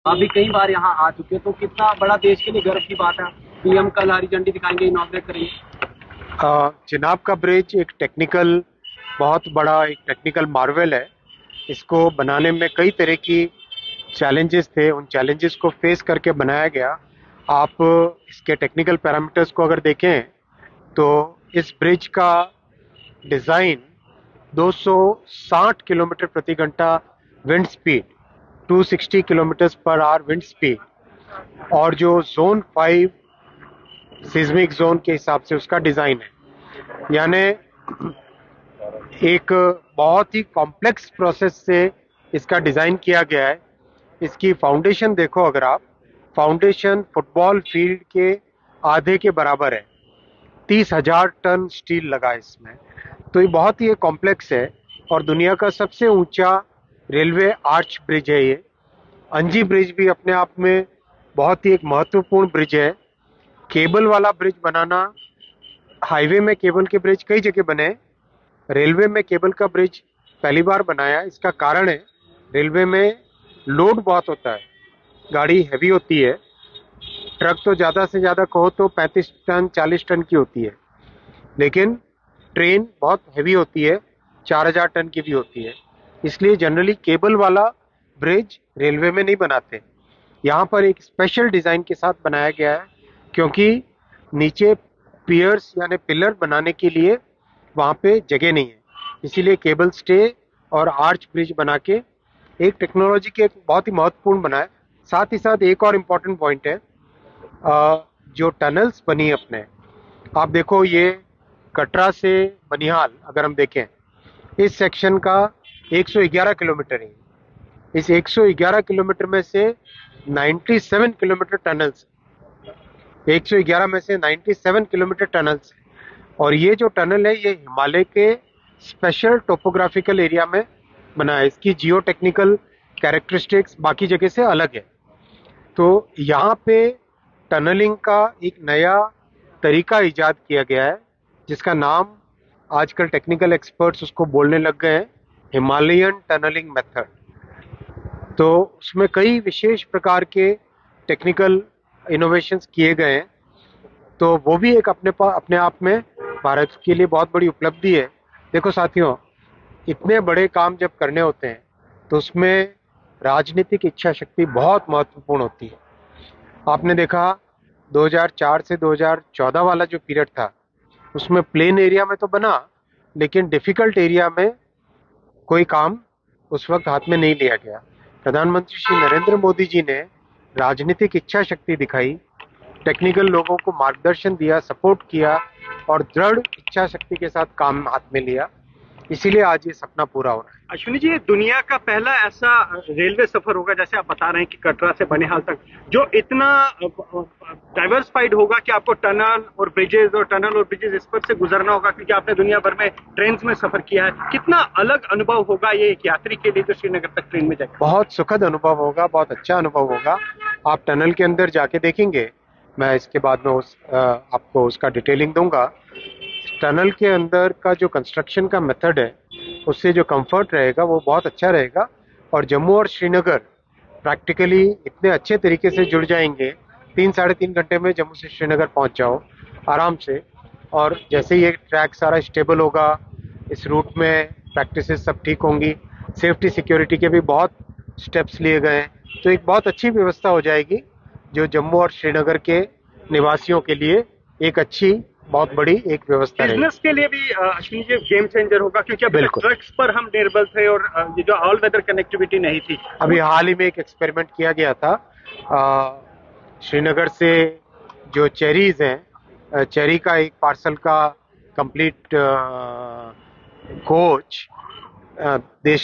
आप भी कई बार यहाँ आ चुके हैं, तो कितना बड़ा देश के लिए गर्व की बात है। पीएम कल हरी झंडी दिखाएंगे, इनॉग्रेट करेंगे। चिनाब का ब्रिज एक टेक्निकल, बहुत बड़ा एक टेक्निकल मार्वल है। इसको बनाने में कई तरह की चैलेंजेस थे, उन चैलेंजेस को फेस करके बनाया गया। आप इसके टेक्निकल पैरामीटर्स को अगर देखें तो इस ब्रिज का डिज़ाइन 260 किलोमीटर प्रति घंटा wind speed, 260 kilometre per hour wind speed, और जो जोन 5 सिस्मिक जोन के हिसाब से उसका डिज़ाइन है। यानी एक बहुत ही कॉम्प्लेक्स प्रोसेस से इसका डिज़ाइन किया गया है। इसकी फाउंडेशन देखो, अगर आप फाउंडेशन फुटबॉल फील्ड के आधे के बराबर है। 30,000 टन स्टील लगा है इसमें। तो ये बहुत ही कॉम्प्लेक्स है और दुनिया का सबसे ऊंचा रेलवे आर्च ब्रिज है ये। अंजी ब्रिज भी अपने आप में बहुत ही एक महत्वपूर्ण ब्रिज है। केबल वाला ब्रिज बनाना, हाईवे में केबल के ब्रिज कई जगह बने, रेलवे में केबल का ब्रिज पहली बार बनाया। इसका कारण है, रेलवे में लोड बहुत होता है, गाड़ी हैवी होती है। ट्रक तो ज़्यादा से ज़्यादा कहो तो 35 टन 40 टन की होती है, लेकिन ट्रेन बहुत हैवी होती है, 4,000 टन की भी होती है। इसलिए जनरली केबल वाला ब्रिज रेलवे में नहीं बनाते। यहाँ पर एक स्पेशल डिज़ाइन के साथ बनाया गया है, क्योंकि नीचे पियर्स यानी पिलर बनाने के लिए वहाँ पे जगह नहीं है। इसीलिए केबल स्टे और आर्च ब्रिज बना के एक टेक्नोलॉजी के एक बहुत ही महत्वपूर्ण बना है। साथ ही साथ एक और इम्पॉर्टेंट पॉइंट है, जो टनल्स बनी अपने, आप देखो ये कटरा से बनिहाल अगर हम देखें, इस सेक्शन का 111 किलोमीटर है। इस 111 किलोमीटर में से 97 किलोमीटर टनल्स, 111 में से 97 किलोमीटर टनल्स। और ये जो टनल है ये हिमालय के स्पेशल टोपोग्राफिकल एरिया में बना है। इसकी जियो टेक्निकल कैरेक्टरिस्टिक्स बाकी जगह से अलग है। तो यहाँ पे टनलिंग का एक नया तरीका इजाद किया गया है, जिसका नाम आजकल टेक्निकल एक्सपर्ट्स उसको बोलने लग गए हैं, हिमालयन टनलिंग मेथड। तो उसमें कई विशेष प्रकार के टेक्निकल इनोवेशंस किए गए हैं। तो वो भी एक अपने आप में भारत के लिए बहुत बड़ी उपलब्धि है। देखो साथियों, इतने बड़े काम जब करने होते हैं तो उसमें राजनीतिक इच्छा शक्ति बहुत महत्वपूर्ण होती है। आपने देखा 2004 से 2014 वाला जो पीरियड था, उसमें प्लेन एरिया में तो बना, लेकिन डिफिकल्ट एरिया में कोई काम उस वक्त हाथ में नहीं लिया गया। प्रधानमंत्री श्री नरेंद्र मोदी जी ने राजनीतिक इच्छा शक्ति दिखाई, टेक्निकल लोगों को मार्गदर्शन दिया, सपोर्ट किया और दृढ़ इच्छा शक्ति के साथ काम हाथ में लिया। इसीलिए आज ये सपना पूरा हो रहा है। अश्विनी जी, ये दुनिया का पहला ऐसा रेलवे सफर होगा, जैसे आप बता रहे हैं कि कटरा से बनिहाल तक, जो इतना डाइवर्सिफाइड होगा कि आपको टनल और ब्रिजेस इस पर से गुजरना होगा, क्योंकि आपने दुनिया भर में ट्रेन में सफर किया है। कितना अलग अनुभव होगा ये एक यात्री के लिए जो श्रीनगर तक ट्रेन में जाएगा? बहुत सुखद अनुभव होगा, बहुत अच्छा अनुभव होगा। आप टनल के अंदर जाके देखेंगे, मैं इसके बाद में आपको उसका डिटेलिंग दूंगा। टनल के अंदर का जो कंस्ट्रक्शन का मेथड है, उससे जो कंफर्ट रहेगा वो बहुत अच्छा रहेगा। और जम्मू और श्रीनगर प्रैक्टिकली इतने अच्छे तरीके से जुड़ जाएंगे, 3-3.5 घंटे में जम्मू से श्रीनगर पहुंच जाओ आराम से। और जैसे ये ट्रैक सारा स्टेबल होगा, इस रूट में प्रैक्टिसेस सब ठीक होंगी, सेफ्टी सिक्योरिटी के भी बहुत स्टेप्स लिए गए हैं, तो एक बहुत अच्छी व्यवस्था हो जाएगी, जो जम्मू और श्रीनगर के निवासियों के लिए एक अच्छी, बहुत बड़ी एक व्यवस्था रहेगी। बिजनेस के लिए भी अश्विनी जी गेम चेंजर होगा, क्योंकि अभी ट्रक्स पर हम निर्भर थे और ये जो ऑल वेदर कनेक्टिविटी नहीं थी। अभी हाल ही में एक एक्सपेरिमेंट किया गया था, श्रीनगर से जो चेरीज हैं, चेरी का एक पार्सल का कंप्लीट कोच देश के